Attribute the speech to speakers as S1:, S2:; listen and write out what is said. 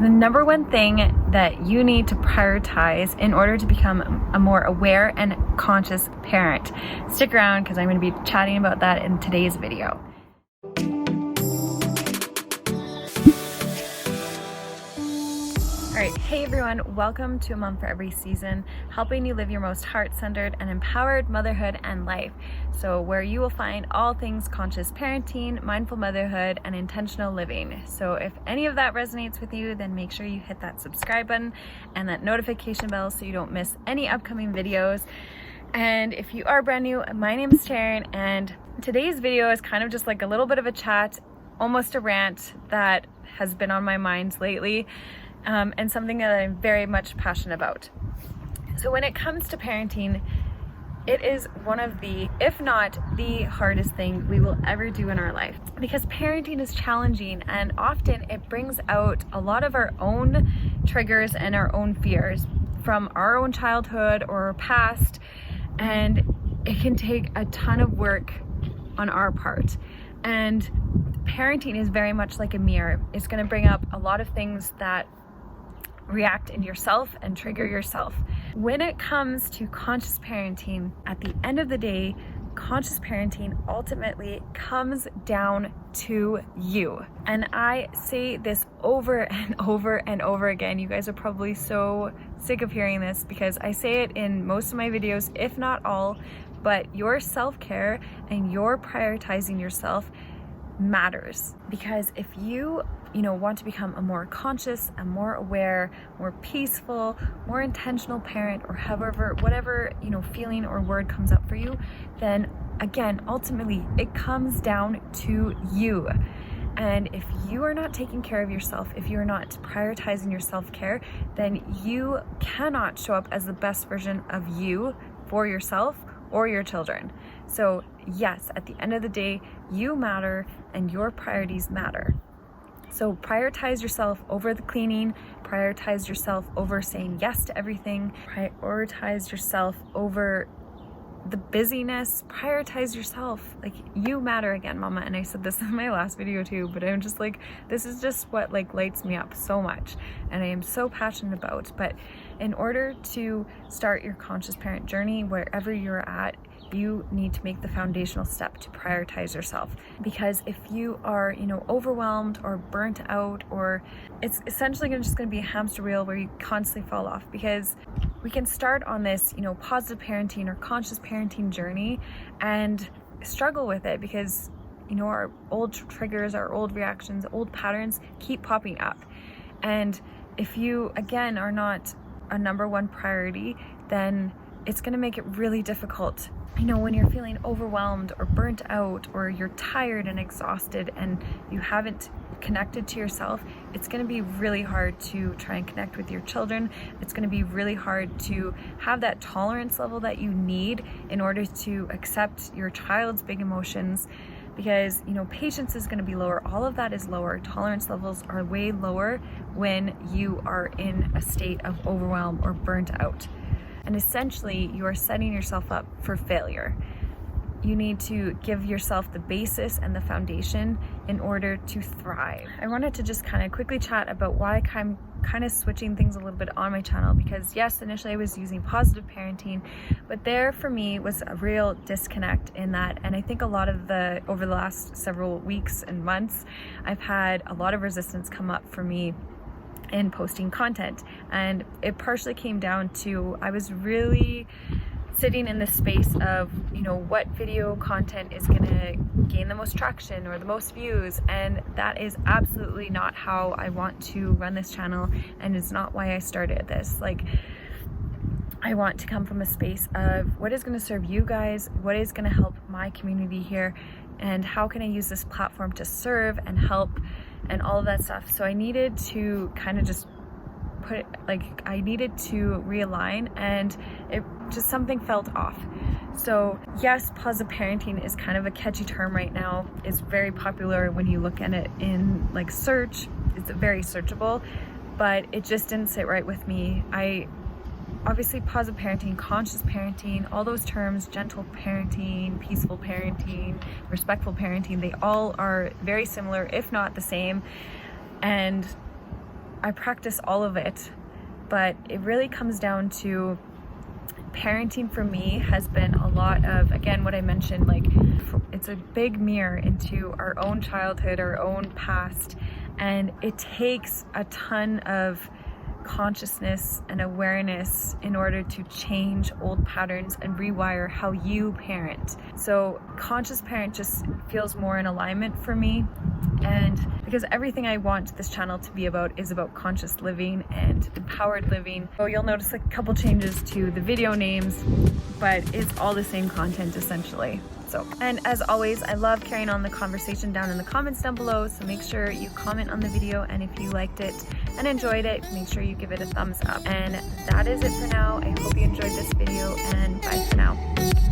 S1: The number one thing that you need to prioritize in order to become a more aware and conscious parent. Stick around because I'm going to be chatting about that in today's video. Alright, hey everyone, welcome to A Mom for Every Season, helping you live your most heart-centered and empowered motherhood and life. So where you will find all things conscious parenting, mindful motherhood, and intentional living. So if any of that resonates with you, then make sure you hit that subscribe button and that notification bell so you don't miss any upcoming videos. And if you are brand new, my name is Taryn, and today's video is kind of just like a little bit of a chat, almost a rant that has been on my mind lately. And something that I'm very much passionate about. So when it comes to parenting, it is one of the, if not the hardest thing we will ever do in our life, because parenting is challenging and often it brings out a lot of our own triggers and our own fears from our own childhood or past, and it can take a ton of work on our part. And parenting is very much like a mirror. It's going to bring up a lot of things that react in yourself and trigger yourself. When it comes to conscious parenting, at the end of the day, conscious parenting ultimately comes down to you. And I say this over and over and over again. You guys are probably so sick of hearing this because I say it in most of my videos, if not all, but your self-care and your prioritizing yourself matters. Because if you want to become a more conscious, a more aware, more peaceful, more intentional parent, or however, whatever, feeling or word comes up for you, then again, ultimately, it comes down to you. And if you are not taking care of yourself, if you're not prioritizing your self-care, then you cannot show up as the best version of you for yourself or your children. So yes, at the end of the day, you matter and your priorities matter. So prioritize yourself over the cleaning, prioritize yourself over saying yes to everything, prioritize yourself over the busyness, prioritize yourself. Like, you matter again, mama. And I said this in my last video too, but I'm just like, this is just what lights me up so much and I am so passionate about. But in order to start your conscious parent journey, wherever you're at, you need to make the foundational step to prioritize yourself. Because if you are, overwhelmed or burnt out, or it's essentially just going to be a hamster wheel where you constantly fall off. Because we can start on this, positive parenting or conscious parenting journey and struggle with it because, our old triggers, our old reactions, old patterns keep popping up. And if you, again, are not a number one priority, then it's going to make it really difficult. When you're feeling overwhelmed or burnt out, or you're tired and exhausted and you haven't connected to yourself, it's going to be really hard to try and connect with your children. It's going to be really hard to have that tolerance level that you need in order to accept your child's big emotions, because patience is going to be lower. All of that is lower. Tolerance levels are way lower when you are in a state of overwhelm or burnt out. And essentially, you are setting yourself up for failure. You need to give yourself the basis and the foundation in order to thrive. I wanted to just kind of quickly chat about why I'm kind of switching things a little bit on my channel, because yes, initially I was using positive parenting, but there for me was a real disconnect in that. And I think over the last several weeks and months, I've had a lot of resistance come up for me in posting content, and it partially came down to I was really sitting in this space of what video content is going to gain the most traction or the most views, and that is absolutely not how I want to run this channel, and it's not why I started this. I want to come from a space of what is going to serve you guys, what is going to help my community here, and how can I use this platform to serve and help and all of that stuff. So I needed to kind of just I needed to realign, and it just, something felt off. So yes, positive parenting is kind of a catchy term right now. It's very popular when you look at it in search. It's very searchable, but it just didn't sit right with me. Obviously, positive parenting, conscious parenting, all those terms, gentle parenting, peaceful parenting, respectful parenting, they all are very similar, if not the same. And I practice all of it, but it really comes down to parenting for me has been a lot of, again, what I mentioned, like it's a big mirror into our own childhood, our own past, and it takes a ton of consciousness and awareness in order to change old patterns and rewire how you parent. So conscious parent just feels more in alignment for me, and because everything I want this channel to be about is about conscious living and empowered living. So you'll notice a couple changes to the video names, but it's all the same content essentially. So, and as always, I love carrying on the conversation down in the comments down below, so make sure you comment on the video, and if you liked it and enjoyed it, make sure you give it a thumbs up. And that is it for now. I hope you enjoyed this video, and bye for now.